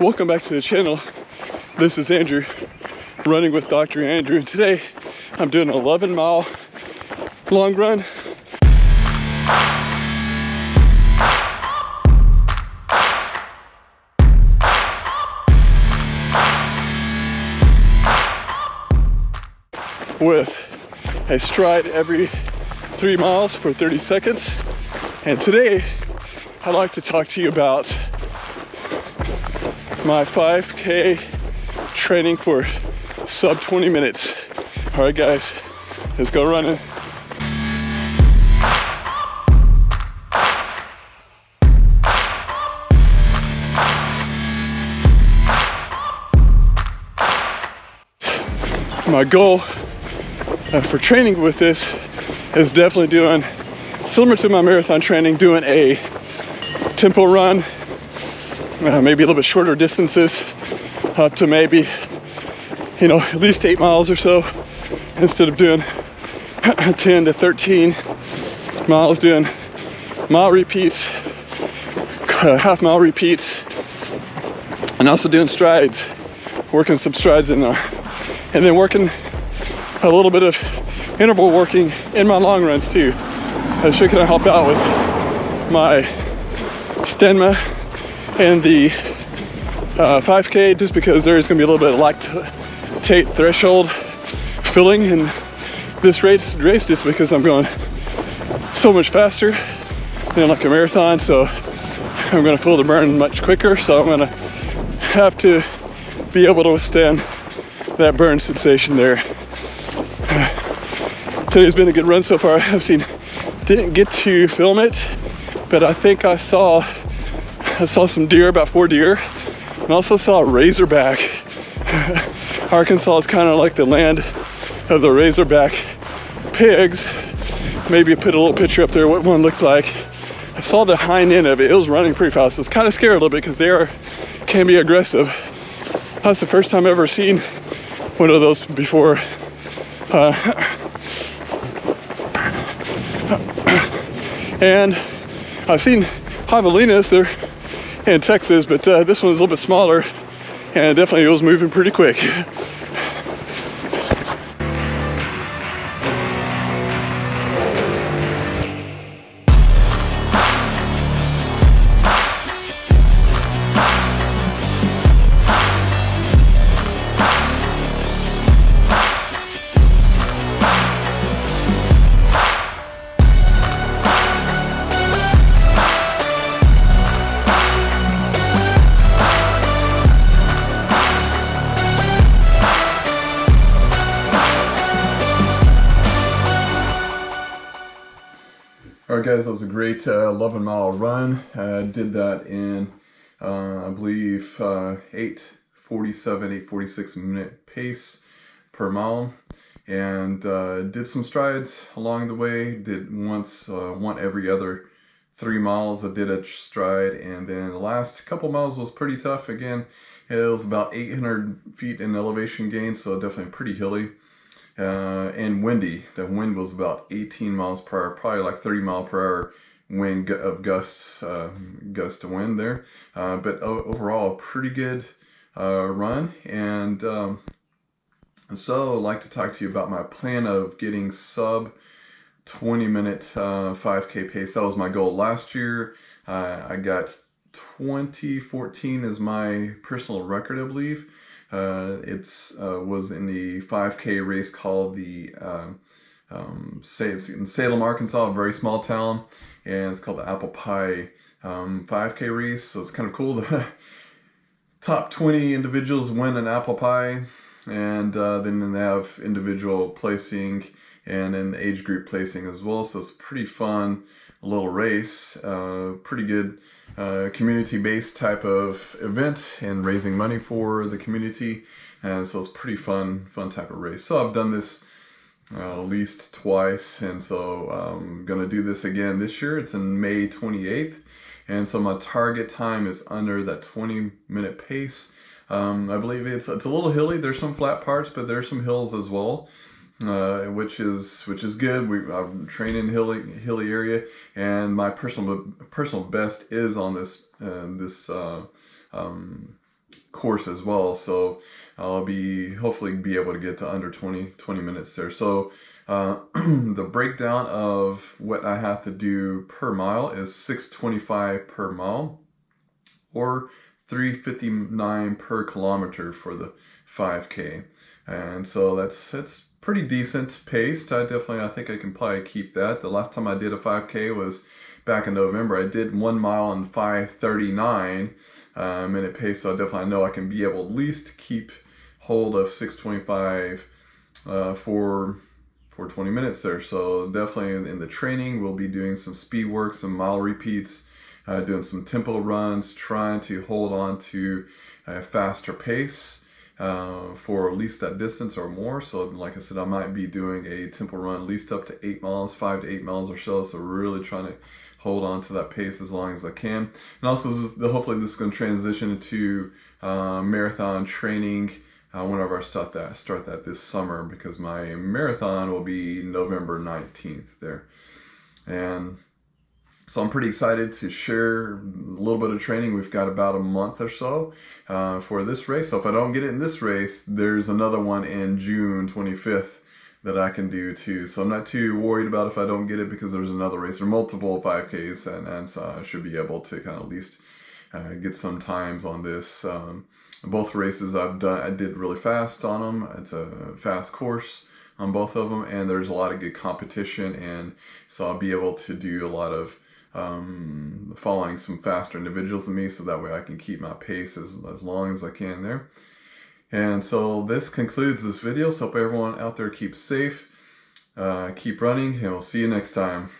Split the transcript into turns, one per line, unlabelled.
Welcome back to the channel. This is Andrew, running with Dr. Andrew, and today I'm doing an 11-mile long run. With a stride every 3 miles for 30 seconds. And today I'd like to talk to you about my 5K training for sub 20 minutes. All right, guys, let's go running. My goal for training with this is definitely doing, similar to my marathon training, doing a tempo run, maybe a little bit shorter distances, up to maybe, at least 8 miles or so, instead of doing 10 to 13 miles, doing mile repeats, half mile repeats, and also doing strides, working some strides in there, and then working a little bit of interval working in my long runs too. That should kind of help out with my stamina and the 5K, just because there is going to be a little bit of lactate threshold filling in this race just because I'm going so much faster than like a marathon, so I'm going to feel the burn much quicker, so I'm going to have to be able to withstand that burn sensation there. Today's been a good run so far. Didn't get to film it, but I think I saw some deer, about 4 deer, and also saw a Razorback. Arkansas is kind of like the land of the Razorback pigs. Maybe put a little picture up there what one looks like. I saw the hind end of it. It was running pretty fast. I was kind of scared a little bit because can be aggressive. That's the first time I've ever seen one of those before. And I've seen javelinas there in Texas, but this one's a little bit smaller, and definitely it was moving pretty quick. Alright guys, that was a great 11-mile run. I did that in, I believe, 8:46 minute pace per mile. And did some strides along the way. Did one every other 3 miles. I did a stride, and then the last couple miles was pretty tough. Again, it was about 800 feet in elevation gain, so definitely pretty hilly. And windy. The wind was about 18 miles per hour, probably like 30 mile per hour wind of gusts to wind there. But overall, a pretty good run. And so I'd like to talk to you about my plan of getting sub 20-minute 5K pace. That was my goal last year. I got 2014 as my personal record, I believe. It was in the 5K race called the it's in Salem, Arkansas, a very small town, and it's called the Apple Pie 5K race. So it's kind of cool. The top 20 individuals win an apple pie, and then they have individual placing and then the age group placing as well. So it's pretty fun little race, pretty good community-based type of event and raising money for the community, and so it's pretty fun type of race. So I've done this at least twice, and so I'm gonna do this again this year. It's in May 28th, and so my target time is under that 20-minute pace. I believe it's a little hilly. There's some flat parts, but there's some hills as well. which is good. I'm training hilly area, and my personal best is on this course as well. So I'll hopefully be able to get to under 20 minutes there. So the breakdown of what I have to do per mile is 625 per mile, or 359 per kilometer for the 5K. And so that's pretty decent paced. I think I can probably keep that. The last time I did a 5K was back in November. I did 1 mile in 5:39 minute pace, so I definitely know I can be able at least keep hold of 625 for 20 minutes there. So definitely in the training, we'll be doing some speed work, some mile repeats, doing some tempo runs, trying to hold on to a faster pace for at least that distance or more. So like I said, I might be doing a tempo run at least up to 8 miles, 5 to 8 miles or so. So really trying to hold on to that pace as long as I can. And also hopefully this is going to transition into marathon training whenever I start that this summer, because my marathon will be November 19th there. And so I'm pretty excited to share a little bit of training. We've got about a month or so for this race. So if I don't get it in this race, there's another one in June 25th that I can do too. So I'm not too worried about if I don't get it, because there's another race. There are multiple 5Ks, and so I should be able to kind of at least get some times on this. Both races I did really fast on them. It's a fast course on both of them, and there's a lot of good competition, and so I'll be able to do a lot of following some faster individuals than me, so that way I can keep my pace as long as I can there. And so this concludes this video. So hope everyone out there keeps safe, keep running, and we'll see you next time.